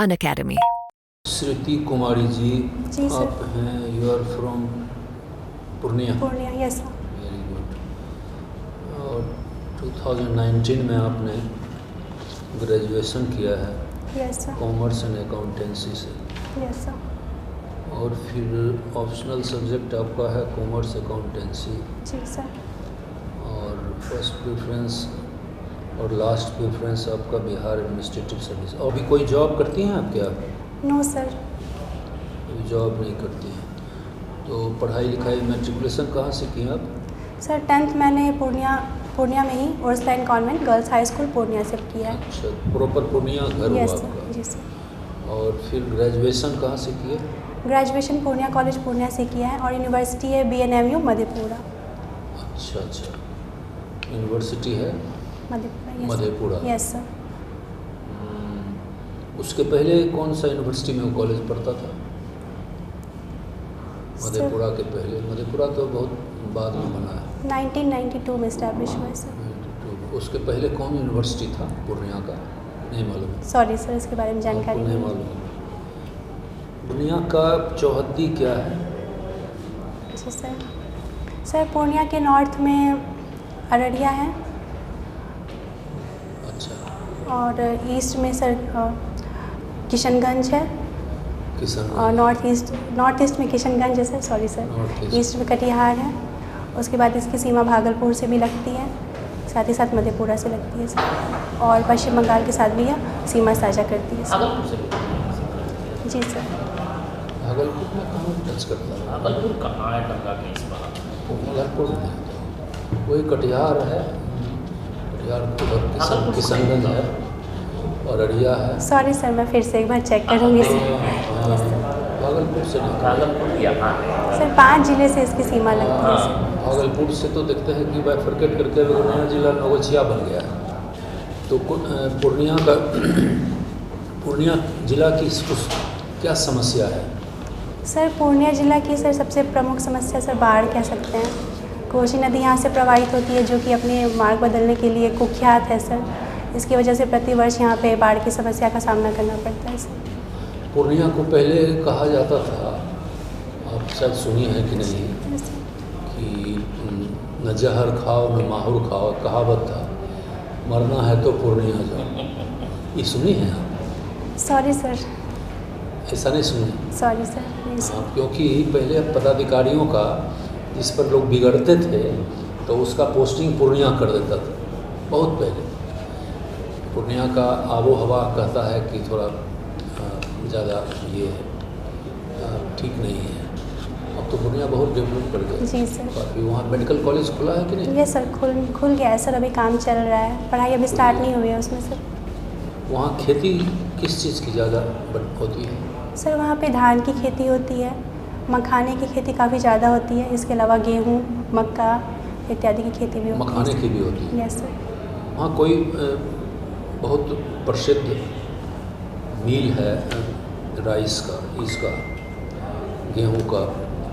Unacademy. श्रुति कुमारी जी, जी sir. आप हैं, you are from Purnia. Purnia, yes sir. Very good. और 2019 में आपने ग्रेजुएशन किया है yes sir. Commerce and accountancy से, यस सर। और फिर ऑप्शनल सब्जेक्ट आपका है कॉमर्स अकाउंटेंसी, जी सर। और फर्स्ट प्रेफरेंस और लास्ट प्रेफरेंस आपका बिहार एडमिनिस्ट्रेटिव सर्विस। और अभी कोई जॉब करती हैं आप क्या? No sir. अभी जॉब नहीं करती हैं। तो पढ़ाई लिखाई मैट्रिकुलेशन कहाँ से की आप? सर 10th मैंने पूर्णिया में ही Ursuline convent girls high school Purnia से किया है। अच्छा, प्रॉपर पूर्णिया घर हुआ यस आपका? सर। जी सर। और फिर ग्रेजुएशन कहाँ से किए? ग्रेजुएशन पूर्णिया कॉलेज पूर्णिया से किया है, और यूनिवर्सिटी है BNMU मधेपुरा। अच्छा अच्छा, यूनिवर्सिटी है Madhepura, yes Madhepura. Yes sir. उसके पहले कौन सा यूनिवर्सिटी में वो कॉलेज पढ़ता था? मधेपुरा के पहले? मधेपुरा तो बहुत बाद में बना है। 1992 में इस्टेब्लिश हुआ है सर। 92। उसके पहले कौन यूनिवर्सिटी था पूर्णिया का? नहीं मालूम? सॉरी सर, इसके बारे में जानकारी आपको नहीं मालूम? पूर्णिया का चौहद्दी क्या है? जी सर। सर पूर्णिया के नॉर्थ में अररिया है, अच्छा, और ईस्ट में सर किशनगंज है, किशन और नॉर्थ ईस्ट में किशनगंज है sir, sorry sir. North east. East में कटिहार है, उसके बाद इसकी सीमा भागलपुर से भी लगती है, साथ ही साथ मधेपुरा से लगती है सर, और पश्चिम बंगाल के साथ भी यह सीमा साझा करती है सर। जी सर। भागलपुर में कहाँ टच करता है? भागलपुर कहाँ है गंगा के इस बार? भागलपुर में वही कटिहार है, कटिहार भागलपुर किशनगंज है, और अररिया है। सॉरी सर, मैं फिर से एक बार चेक करूँगी सर। हाँ, भागलपुर से नहीं। भागलपुर यहाँ है सर 5 जिले से इसकी सीमा लगती है सर। भागलपुर से तो देखते हैं कि बाइफरकेट करके अभी नया जिला नवगछिया बन गया है। तो पूर्णिया का पूर्णिया जिला की क्या समस्या है? सर पूर्णिया जिला की सर सबसे प्रमुख समस्या सर बाढ़ कह सकते हैं। कोसी नदी यहाँ से प्रवाहित होती है, जो कि अपने मार्ग बदलने के लिए कुख्यात है सर। इसकी वजह से प्रतिवर्ष यहाँ पे बाढ़ की समस्या का सामना करना पड़ता है सर। पूर्णिया को पहले कहा जाता था, आप शायद सुनी है कि नहीं, कि न जहर खाओ न माहुर खाओ, कहावत था, मरना है तो पूर्णिया जाओ। ये सुनी है आप? Sorry sir. ऐसा नहीं सुनी? सॉरी सर, नहीं सर। हाँ, क्योंकि पहले पदाधिकारियों का जिस पर लोग बिगड़ते थे तो उसका पोस्टिंग पूर्णिया कर देता था, बहुत पहले। पूर्णिया का आबो हवा कहता है कि थोड़ा ज़्यादा ये ठीक नहीं है। अब तो पूर्णिया बहुत डेवलप कर गया। जी सर। काफ़ी वहाँ मेडिकल कॉलेज खुला है कि नहीं? ये सर खुल गया है सर, अभी काम चल रहा है, पढ़ाई अभी स्टार्ट नहीं हुई है उसमें सर। वहाँ खेती किस चीज़ की ज़्यादा होती है? सर वहाँ पे धान की खेती होती है, मखाने की खेती काफ़ी ज़्यादा होती है, इसके अलावा गेहूँ, मक्का इत्यादि की खेती भी होती है। मखाने की भी होती है? Yes sir. वहाँ कोई बहुत प्रसिद्ध मिल है राइस का, इसका गेहूं का,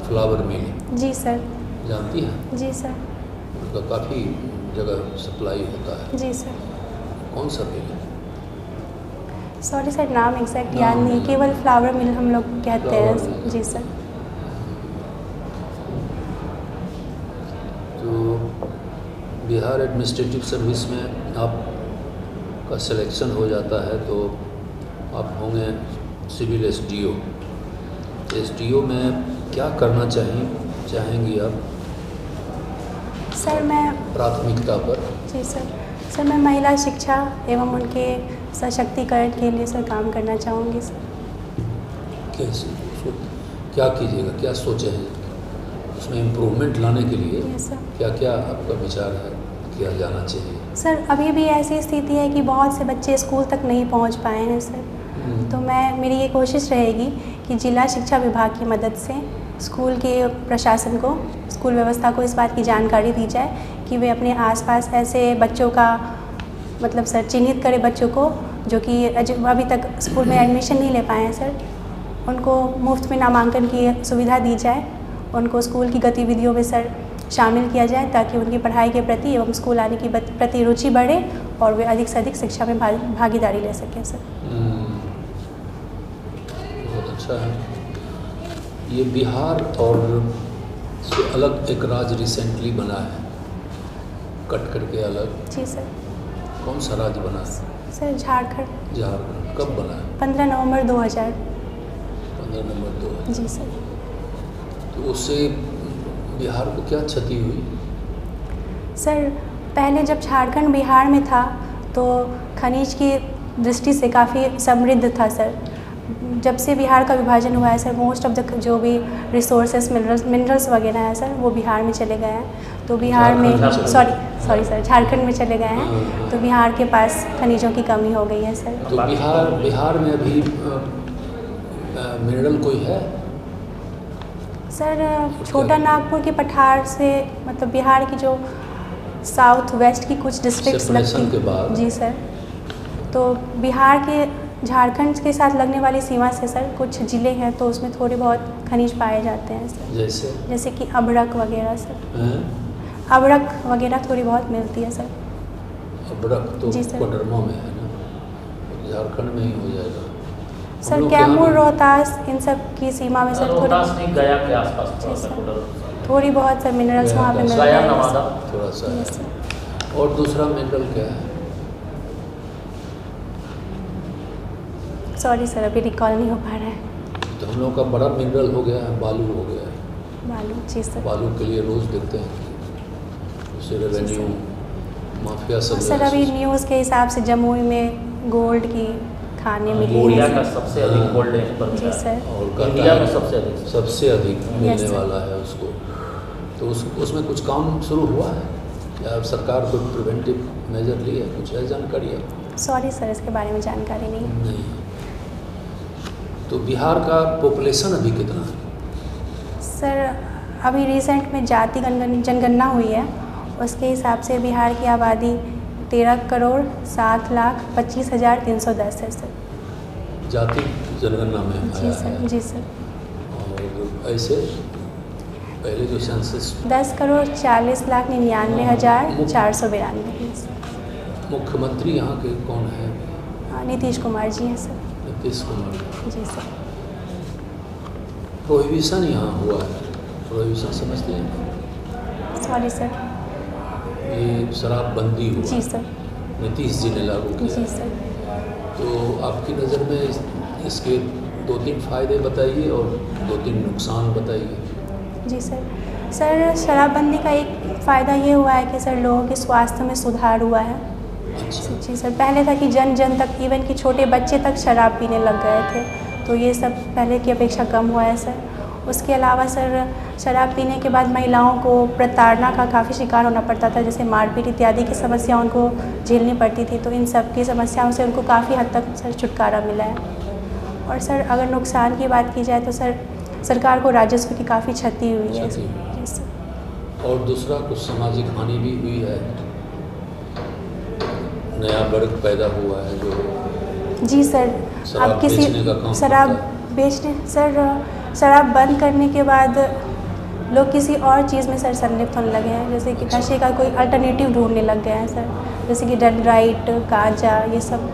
फ्लावर मिल? जी सर। जानती हैं? जी सर। उनका काफ़ी जगह सप्लाई होता है। जी सर। कौन सा मिल है? सॉरी सर, नाम एग्जैक्ट याद नहीं, केवल फ्लावर मिल हम लोग कहते हैं। जी सर। तो बिहार एडमिनिस्ट्रेटिव सर्विस में आपका सिलेक्शन हो जाता है तो आप होंगे सिविल एसडीओ में क्या करना चाहेंगी आप सर मैं प्राथमिकता पर? जी सर मैं महिला शिक्षा एवं उनके सशक्तिकरण के लिए सर काम करना चाहूँगी सर। कैसे, क्या कीजिएगा, क्या सोचे हैं उसमें इम्प्रूवमेंट लाने के लिए? Yes sir. क्या क्या आपका विचार है किया जाना चाहिए? सर अभी भी ऐसी स्थिति है कि बहुत से बच्चे स्कूल तक नहीं पहुंच पाए हैं सर। तो मेरी ये कोशिश रहेगी कि जिला शिक्षा विभाग की मदद से स्कूल के प्रशासन को, स्कूल व्यवस्था को इस बात की जानकारी दी जाए कि वे अपने आसपास ऐसे बच्चों का मतलब सर चिन्हित करें, बच्चों को जो कि अभी तक स्कूल में एडमिशन नहीं ले पाए हैं सर, उनको मुफ्त में नामांकन की सुविधा दी जाए, उनको स्कूल की गतिविधियों में सर शामिल किया जाए ताकि उनकी पढ़ाई के प्रति एवं स्कूल आने की प्रति रुचि बढ़े और वे अधिक से अधिक शिक्षा में भागीदारी ले सकें सर। अच्छा है। ये बिहार और से अलग एक राज्य रिसेंटली बना है, कट करके अलग। जी सर। कौन सा राज्य बना है? सर झारखंड। झारखंड। कब बना है? 15 नवंबर 2000। 15 नवंबर 2000। जी सर। तो उससे बिहार को क्या क्षति हुई? सर पहले जब झारखंड बिहार में था तो खनिज की दृष्टि से काफ़ी समृद्ध था सर। जब से बिहार का विभाजन हुआ है सर, मोस्ट ऑफ द जो भी रिसोर्सेस मिनरल्स वगैरह हैं सर, वो बिहार में चले गए हैं। तो बिहार में सॉरी सर, झारखंड में चले गए हैं। तो बिहार के पास खनिजों की कमी हो गई है सर। तो बिहार में अभी मिनरल कोई है? सर छोटा नागपुर के पठार से, मतलब बिहार की जो साउथ वेस्ट की कुछ डिस्ट्रिक्ट्स लगती के बाद। जी सर। तो बिहार के झारखंड के साथ लगने वाली सीमा से सर कुछ ज़िले हैं, तो उसमें थोड़े बहुत खनिज पाए जाते हैं सर। जैसे कि अबरक वगैरह सर। अबरक वगैरह थोड़ी बहुत मिलती है सर। अबरक तो कोडरमा में है ना, झारखंड में ही हो जाएगा सर। कैमूर, रोहतास, इन सब की सीमा में सर रोहतास नहीं, गया के आसपास थोड़ी बहुत सर मिनरल्स वहाँ पे मिलते हैं थोड़ा सा है। और दूसरा मिनरल क्या है? सॉरी सर, अभी रिकॉल नहीं हो पा रहा है। तो हम लोग का बड़ा मिनरल हो गया है, बालू हो गया है। बालू, जी सर। बालू के लिए रोज़ देखते हैं उसे रेवेन्यू माफिया सब। सर अभी न्यूज़ के हिसाब से जमुई में गोल्ड की खाने मिली इंडिया का सबसे अधिक गोल्ड पर जी सर। और इंडिया में सबसे अधिक मिलने वाला है उसको। तो उसमें कुछ काम शुरू हुआ है या सरकार को प्रिवेंटिव मेजर लिए? कुछ है जानकारी है? सॉरी सर, इसके बारे में जानकारी नहीं। तो बिहार का पॉपुलेशन अभी कितना है? सर अभी रिसेंट में जाति जनगणना हुई है, उसके हिसाब से बिहार की आबादी 13,07,25,310 है सर। जाति जनगणना में जी सर। जी सर। और ऐसे पहले जो सेंसस 10,40,99,492। मुख्यमंत्री यहाँ के कौन है? नीतीश कुमार जी हैं sir. Nitish Kumar ji sir. Prohibition यहाँ हुआ है, प्रोहिबिशन समझते हैं? Sorry sir. ये शराबबंदी हुआ। जी सर। नीतीश जी ने लागू किया। जी सर। तो आपकी नज़र में इसके 2-3 फ़ायदे बताइए और 2-3 नुकसान बताइए। जी सर। सर शराबबंदी का एक फ़ायदा ये हुआ है कि सर लोगों के स्वास्थ्य में सुधार हुआ है। अच्छा। जी सर। पहले था कि जन जन तक, इवन कि छोटे बच्चे तक शराब पीने लग गए थे, तो ये सब पहले की अपेक्षा कम हुआ है सर। उसके अलावा सर शराब पीने के बाद महिलाओं को प्रताड़ना का काफ़ी शिकार होना पड़ता था, जैसे मारपीट इत्यादि की समस्या उनको झेलनी पड़ती थी। तो इन सब की समस्याओं से उनको काफ़ी हद तक सर छुटकारा मिला है। और सर अगर नुकसान की बात की जाए तो सर सरकार को राजस्व की काफ़ी क्षति हुई है। जी सर। और दूसरा कुछ सामाजिक हानि भी हुई है, नया वर्ग पैदा हुआ है जो जी सर। अब किसी शराब बंद करने के बाद लोग किसी और चीज़ में सर संलिप्त होने लगे हैं, जैसे कि नशे का कोई अल्टरनेटिव ढूंढने लग गए हैं सर, जैसे कि डेंड्राइट, गांजा, ये सब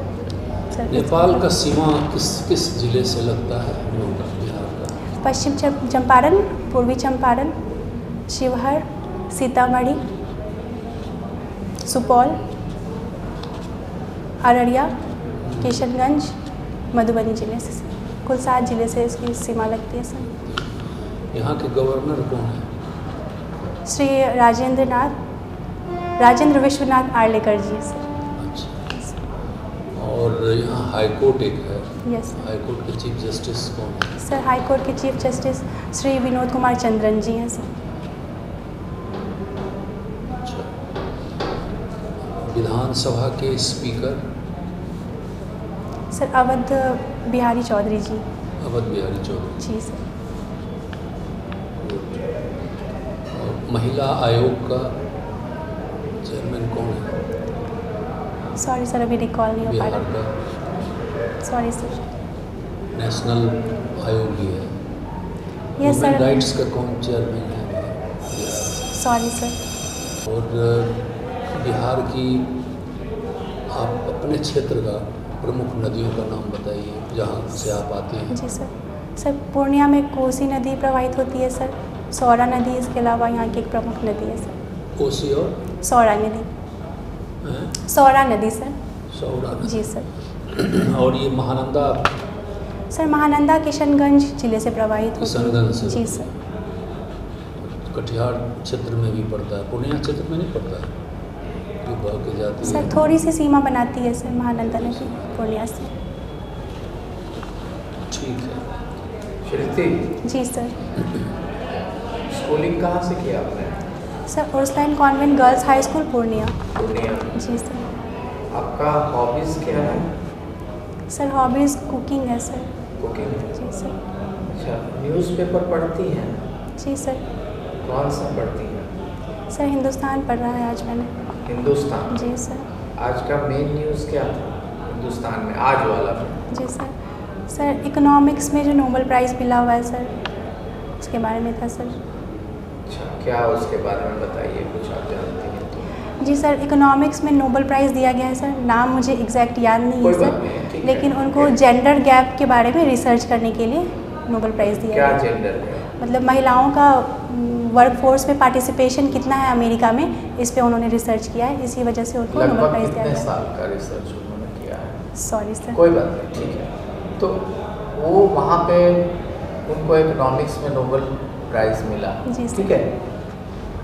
सर। नेपाल का सीमा किस जिले से लगता है हम लोग का, बिहार का? पश्चिम चंपारण, पूर्वी चंपारण, शिवहर, सीतामढ़ी, सुपौल, अररिया, किशनगंज, मधुबनी जिले से कुल 7 जिले से इसकी सीमा लगती है सर। यहाँ के गवर्नर कौन है? श्री राजेंद्र विश्वनाथ आर्लेकर जी सर। अच्छा। और यहाँ हाई कोर्ट एक है। यस। हाई कोर्ट के चीफ जस्टिस कौन है? सर हाई कोर्ट के चीफ जस्टिस श्री विनोद कुमार चंद्रन जी हैं सर। अच्छा। विधानसभा के स्पीकर? सर अवध बिहारी चौधरी जी। अवध बिहारी चौधरी जी सर। और महिला आयोग का चेयरमैन कौन है? सॉरी सर, अभी रिकॉल नहीं हो पा बिहार रहा। का सॉरी सर। नेशनल आयोग ही है। Yes sir. राइट्स का कौन चेयरमैन है? Sorry sir. और बिहार की आप अपने क्षेत्र का प्रमुख नदियों का नाम बताइए जहाँ से आप आते हैं। जी सर। सर पूर्णिया में कोसी नदी प्रवाहित होती है सर, सौरा नदी इसके अलावा यहाँ की एक प्रमुख नदी है सर। कोसी और सौरा नदी, हैं? सौरा नदी सर। सौरा नदी। जी सर। और ये महानंदा सर महानंदा किशनगंज जिले से प्रवाहित होती किशनगंज से। है। जी सर। कटिहार क्षेत्र में भी पड़ता है, पूर्णिया क्षेत्र में नहीं पड़ता है, ये बह के जाती सर है। थोड़ी सी सीमा बनाती है सर महानंदा नदी पूर्णिया से। ठीक है। श्रुति, जी सर। स्कूलिंग कहाँ से किया आपने? Sir Ursuline convent girls high school Purnia. Purnia. जी सर। आपका हॉबीज़ क्या है? सर हॉबीज़ कुकिंग है सर। कुकिंग। जी सर। अच्छा, न्यूज़पेपर पढ़ती हैं? जी सर। कौन सा पढ़ती हैं? सर हिंदुस्तान पढ़ रहा है आज मैंने। हिंदुस्तान। जी सर। आज का मेन न्यूज़ क्या था हिंदुस्तान में, आज वाला में? जी सर। सर इकोनॉमिक्स में जो नोबेल प्राइज़ मिला हुआ है सर, उसके बारे में था सर। अच्छा, क्या उसके बारे में बताइए, कुछ आप जानती हैं तो? जी सर, इकोनॉमिक्स में नोबेल प्राइज़ दिया गया है सर, नाम मुझे एग्जैक्ट याद नहीं है कोई सर, बात नहीं, ठीक है। लेकिन उनको जेंडर गैप के बारे में रिसर्च करने के लिए नोबेल प्राइज़ दिया क्या गया। जेंडर है? मतलब महिलाओं का वर्क फोर्स में पार्टिसिपेशन कितना है अमेरिका में, इस पे उन्होंने रिसर्च किया है, इसी वजह से उनको नोबेल लगभग प्राइज़ दिया कितने गया। साल का रिसर्च उन्होंने किया है? Sorry sir. कोई बात नहीं, ठीक है। तो वो वहाँ पे उनको इकोनॉमिक्स में नोबेल प्राइज़ मिला, जी सर। ठीक है।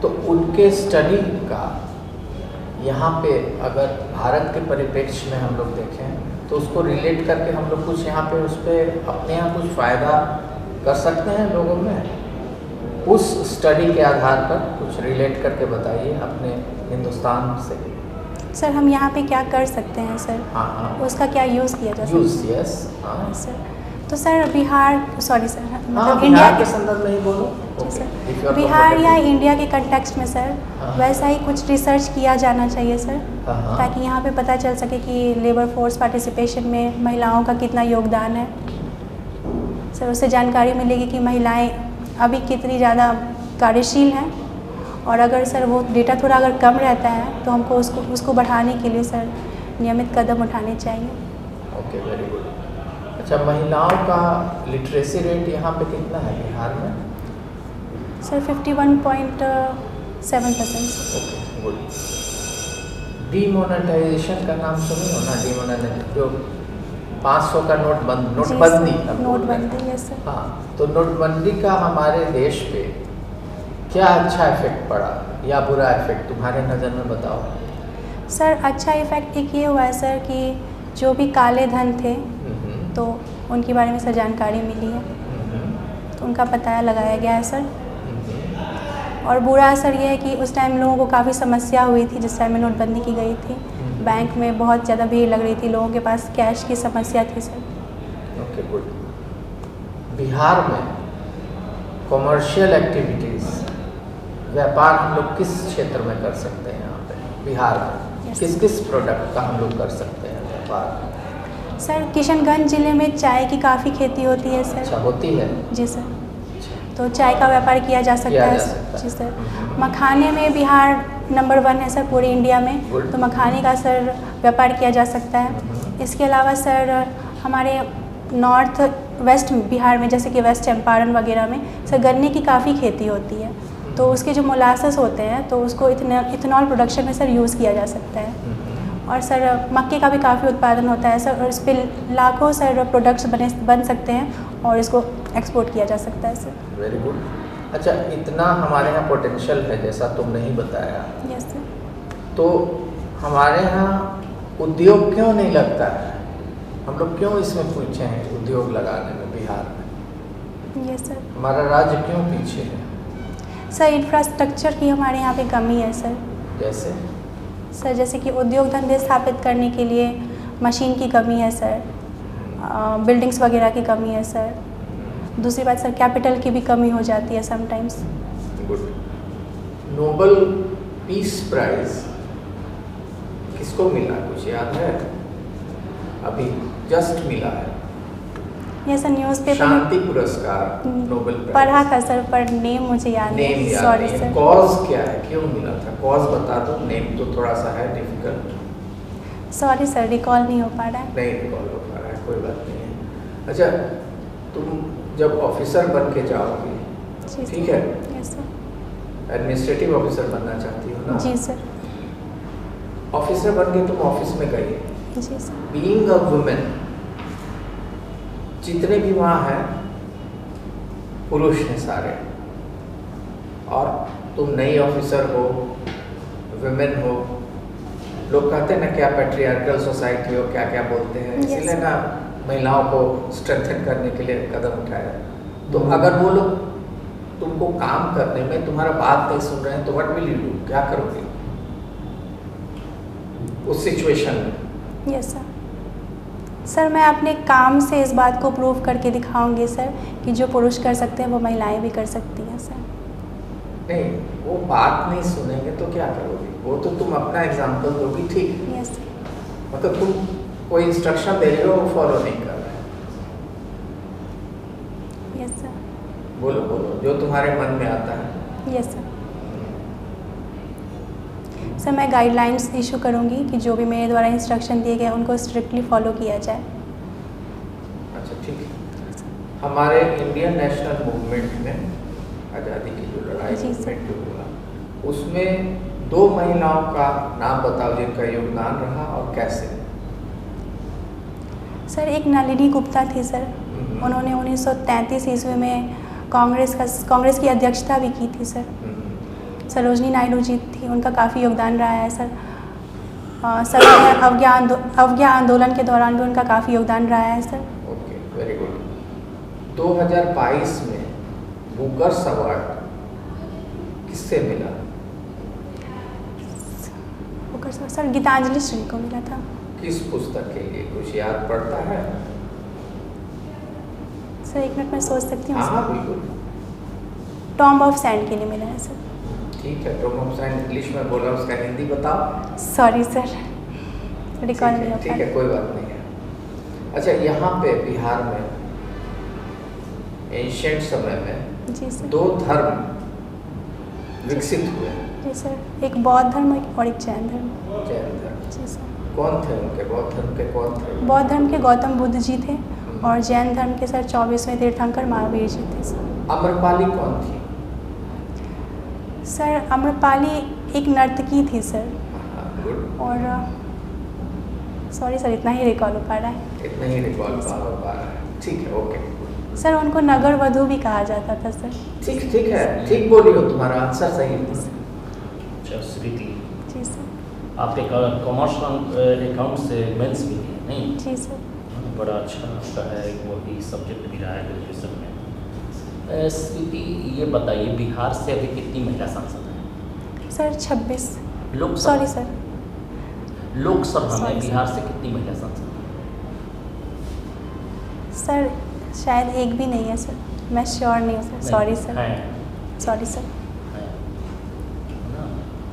तो उनके स्टडी का यहाँ पे अगर भारत के परिप्रेक्ष्य में हम लोग देखें तो उसको रिलेट करके हम लोग कुछ यहाँ पे उस पर अपने यहाँ कुछ फ़ायदा कर सकते हैं लोगों में। उस स्टडी के आधार पर कुछ रिलेट करके बताइए अपने हिंदुस्तान से। सर हम यहाँ पे क्या कर सकते हैं सर, हाँ हाँ, उसका क्या यूज़ किया जा सकता है? यूज़, यस, हाँ सर तो सर बिहार, सॉरी सर, हाँ, मतलब बिहार इंडिया के संदर्भ में ही बोलो। जी Okay, if you sir, are Bihar या comfortable. इंडिया के कंटेक्स्ट में सर हाँ। वैसा ही कुछ रिसर्च किया जाना चाहिए सर, हाँ। ताकि यहाँ पे पता चल सके कि लेबर फोर्स पार्टिसिपेशन में महिलाओं का कितना योगदान है सर। उससे जानकारी मिलेगी कि महिलाएं अभी कितनी ज़्यादा कार्यशील हैं, और अगर सर वो डेटा थोड़ा अगर कम रहता है तो हमको उसको बढ़ाने के लिए सर नियमित कदम उठाने चाहिए। Okay, very good. अच्छा, महिलाओं का लिटरेसी रेट यहाँ पे कितना है बिहार में? सर 51.7%। Okay, good. डीमोनेटाइजेशन का नाम सुनी हो ना? डीमोनेटाइजेशन जो 500 का नोटबंदी जी नोटबंदी सर, हम बोल रहे हैं। नोटबंदी है सर। हाँ, तो नोटबंदी का हमारे देश पे क्या अच्छा इफेक्ट पड़ा या बुरा इफेक्ट तुम्हारे नज़र में बताओ। सर अच्छा इफ़ेक्ट एक ये हुआ है सर कि जो भी काले धन थे तो उनके बारे में सर जानकारी मिली है, तो उनका पता लगाया गया है सर। और बुरा असर ये है कि उस टाइम लोगों को काफ़ी समस्या हुई थी जिस टाइम में नोटबंदी की गई थी। बैंक में बहुत ज़्यादा भीड़ लग रही थी, लोगों के पास कैश की समस्या थी सर। Okay, good. बिहार में कॉमर्शियल एक्टिविटीज़, व्यापार हम लोग किस क्षेत्र में कर सकते हैं यहाँ पे बिहार में? Yes. किस किस प्रोडक्ट का हम लोग कर सकते हैं व्यापार? सर किशनगंज ज़िले में चाय की काफ़ी खेती होती है अच्छा, सर। होती है। जी सर, तो चाय का व्यापार किया जा सकता है। जी सर, मखाने में बिहार नंबर 1 है सर पूरे इंडिया में, Good. तो मखाने का सर व्यापार किया जा सकता है। इसके अलावा सर हमारे नॉर्थ वेस्ट बिहार में जैसे कि वेस्ट चंपारण वगैरह में सर गन्ने की काफ़ी खेती होती है, तो उसके जो मोलासेस होते हैं तो उसको इथेनॉल प्रोडक्शन में सर यूज़ किया जा सकता है। और सर मक्के का भी काफ़ी उत्पादन होता है सर, और इस पर लाखों सर प्रोडक्ट्स बन सकते हैं और इसको एक्सपोर्ट किया जा सकता है सर। Very good. अच्छा, इतना हमारे यहाँ पोटेंशियल है जैसा तुमने ही बताया, यस सर। तो हमारे यहाँ उद्योग क्यों नहीं लगता है? हम लोग क्यों इसमें पीछे हैं उद्योग लगाने में बिहार में? Yes sir. हमारा राज्य क्यों पीछे है? सर इंफ्रास्ट्रक्चर की हमारे यहाँ पे कमी है सर। जैसे जैसे कि उद्योग धंधे स्थापित करने के लिए मशीन की कमी है सर, बिल्डिंग्स वगैरह की कमी है सर। दूसरी बात सर कैपिटल की भी कमी हो जाती है sometimes. Good. Nobel peace prize किसको मिला, कुछ याद है? अभी जस्ट मिला है। ये सर न्यूज़पेपर शांति पुरस्कार नोबेल प्राइज पढ़ा था सर, पर नेम मुझे याद नेम नहीं। याद सॉरी नहीं है। सर। कॉज क्या है, क्यों मिला था? कॉज बता दो, नेम तो थोड़ा सा है डिफिकल्ट। सॉरी सर, रिकॉल नहीं हो पा रहा है। नहीं रिकॉल हो पा रहा है, कोई बात नहीं है। अच्छा, तुम जब ऑफिसर बन के जाओगी, जी ठीक है, यस सर। एडमिनिस्ट्रेटिव ऑफिसर बनना चाहती हो ना? जी सर। ऑफिसर बन के तुम ऑफिस में गई, जी सर। बीइंग अ वुमेन, जितने भी वहाँ हैं पुरुष हैं सारे, और तुम नई ऑफिसर हो, वुमेन हो, लोग कहते हैं ना क्या पैट्रियार्कल सोसाइटी हो, क्या क्या बोलते हैं, Yes. इसलिए ना महिलाओं को स्ट्रेंथन करने के लिए कदम उठाया। तो अगर वो लोग तुमको काम करने में तुम्हारा बात नहीं सुन रहे हैं तो व्हाट विल यू डू, क्या करोगे उस सिचुएशन में? Yes sir. सर मैं अपने काम से इस बात को प्रूव करके दिखाऊंगी सर कि जो पुरुष कर सकते हैं वो महिलाएं भी कर सकती हैं सर। नहीं, वो बात नहीं सुनेंगे तो क्या करोगे? वो तो तुम अपना एग्जाम्पल दोगी, ठीक, यस सर। मतलब तुम कोई इंस्ट्रक्शन दे रहे हो वो फॉलो नहीं कर रहे हैं। Yes sir. बोलो बोलो जो तुम्हारे मन में आता है। Yes sir. सर मैं गाइडलाइंस इशू करूंगी कि जो भी मेरे द्वारा इंस्ट्रक्शन दिए गए उनको स्ट्रिक्टली फॉलो किया जाए। अच्छा ठीक है। हमारे इंडियन नेशनल मूवमेंट में, आज़ादी की जो लड़ाई जी सर। मूवमेंट जो हुआ, उसमें 2 महिलाओं का नाम बताओ जिनका योगदान रहा और कैसे। सर एक नलिनी गुप्ता थी सर, उन्होंने 1933 ईस्वी में कांग्रेस की अध्यक्षता भी की थी सर। सरोजनी नायडू जी थी, उनका काफ़ी योगदान रहा है सर। सर अवज्ञा आंदोलन के दौरान भी उनका काफ़ी योगदान रहा है सर। Okay, very good. 2022 में बुकर अवार्ड किससे मिला? बुकर सर गीतांजलि श्री को मिला था। किस पुस्तक के लिए, कुछ याद पड़ता है? सर 1 मिनट में सोच सकती हूँ। हाँ बिल्कुल। टॉम्ब ऑफ सैंड के लिए मिला है सर। ठीक है, टॉम्ब ऑफ सैंड इंग्लिश में बोला, उसका हिंदी बताओ। सॉरी सर, रिकॉल नहीं हो ठीक पाया। है, कोई बात नहीं है। अच्छा, यहाँ पे बिहार में एंशिएंट समय में जी सर। 2 धर्म विकसित हुए। जी सर, एक बौद्ध धर्म और एक जैन धर्म। जैन धर्म। जी सर। कौन थे उनके? बौद्ध धर्म के कौन थे? बौद्ध धर्म के गौतम बुद्ध जी थे और जैन धर्म के सर 24वें तीर्थंकर महावीर जी थे सर। आम्रपाली कौन थी? सर आम्रपाली एक नर्तकी थी सर। हाँ, गुड। और सॉरी सर, इतना ही रिकॉल हो पा रहा है। इतना ही रिकॉल हो पा रहा है, ठीक है, ओके। सर उनको नगर वधू भी कहा जाता था सर। ठीक है, ठीक बोली हो, तुम्हारा आंसर सही है। अच्छा श्रुति, जी सर। आप एक कॉमर्स अकाउंट से मेंस भी हैं नहीं? जी सर। बड़ा अच्छा आपका है, वो भी सब्जेक्ट भी रहा है ग्रेजुएशन में। श्रुति ये बताइए, बिहार से अभी कितनी महिला सांसद हैं? Sir 26। Lok Sabha, sorry sir, Lok Sabha में Sorry, बिहार sir. से कितनी महिला सांसद हैं? सर शायद एक भी नहीं है सर, मैं श्योर नहीं हूँ सर। सॉरी सर, हैं, सॉरी सर। हैं। ना?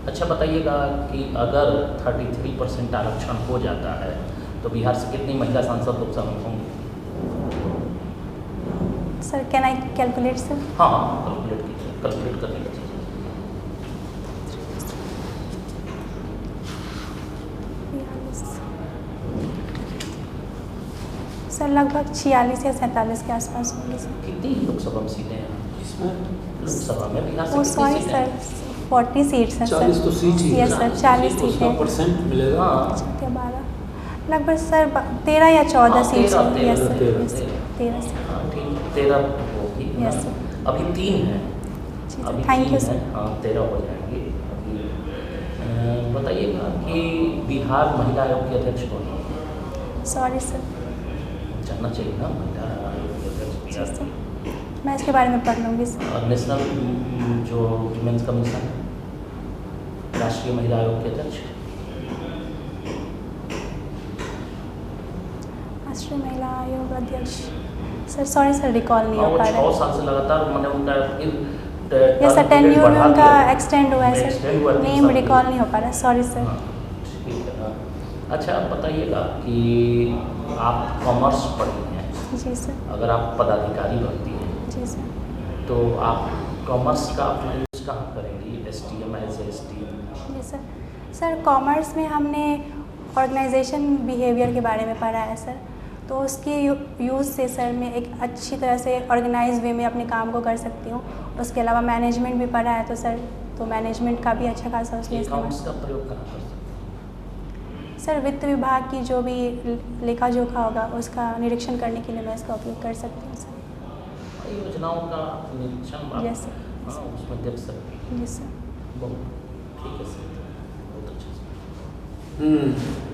अच्छा बताइएगा कि अगर 33% आरक्षण हो जाता है तो बिहार से कितनी महिला सांसद लोकसभा में होंगी? Sir can I calculate sir? हाँ कैलकुलेट कीजिए, कैलकुलेट करने का चीज़। सर लगभग 46 या 47 के आसपास होंगे सर। कितनी लोकसभा में सीटें हैं? लोकसभा में बिहार से ओ कितनी सॉरी सीटें सर, हैं? 40 सीट्स हैं सर। 40 तो सीट ही है। यस सर, 40 सीट उसका है। परसेंट मिलेगा। हाँ 12 लगभग सर 13 या 14 हाँ, सीट्स 13, होंगी। Yes sir, 13, yes sir, 13 seat. हाँ ठीक, 13 होगी ना? Yes, sir. अभी 3 हैं। जी अभी सर, थैंक 3 यू सर। हैं, हाँ 13 हो जाएंगे अभी। बताइएगा कि बिहार महिला आयोग के अध्यक्ष कौन है? सॉरी सर, जानना चाहिए ना महिला आयोग के अध्यक्ष जी बिहार सर, की। मैं इसके बारे में पढ़ लूँगी सर। और नेशनल जो वुमेन्स कमीशन है, राष्ट्रीय महिला आयोग के अध्यक्ष राष्ट्रीय महिला आयोग अध्यक्ष सर, सॉरी सर, रिकॉल नहीं हो वो पा रहा 6 है। साल से लगातार मैंने उनका यस सर, टेन्यूर बढ़ा उनका दिया। एक्सटेंड हुआ है Extend हुआ सर, 3 नेम साल रिकॉल के। नहीं हो पा रहा है। Sorry sir. हाँ, ठीक है। हाँ। अच्छा आप बताइएगा कि आप कॉमर्स पढ़ी हैं, जी सर। अगर आप पदाधिकारी बनती हैं जी सर। तो आप कॉमर्स का अपना यूज कहाँ करेंगी? STM as STM? जी सर। सर कॉमर्स में हमने ऑर्गेनाइजेशन बिहेवियर के बारे में पढ़ा है सर। तो उसके यूज़ से सर मैं एक अच्छी तरह से ऑर्गेनाइज वे में अपने काम को कर सकती हूँ। उसके अलावा मैनेजमेंट भी पढ़ा है तो सर, तो मैनेजमेंट का भी अच्छा खासा उसमें अकाउंट्स का प्रयोग कहाँ कर सकते हैं? सर वित्त विभाग की जो भी लेखा जोखा होगा उसका निरीक्षण करने के लिए मैं इसका उपयोग कर सकती हूँ सर। योजनाओं का निरीक्षण आप, यस सर। हाँ, उसमें देख सकते हैं। जी सर। बहुत ठीक है सर, बहुत अच्छा सर।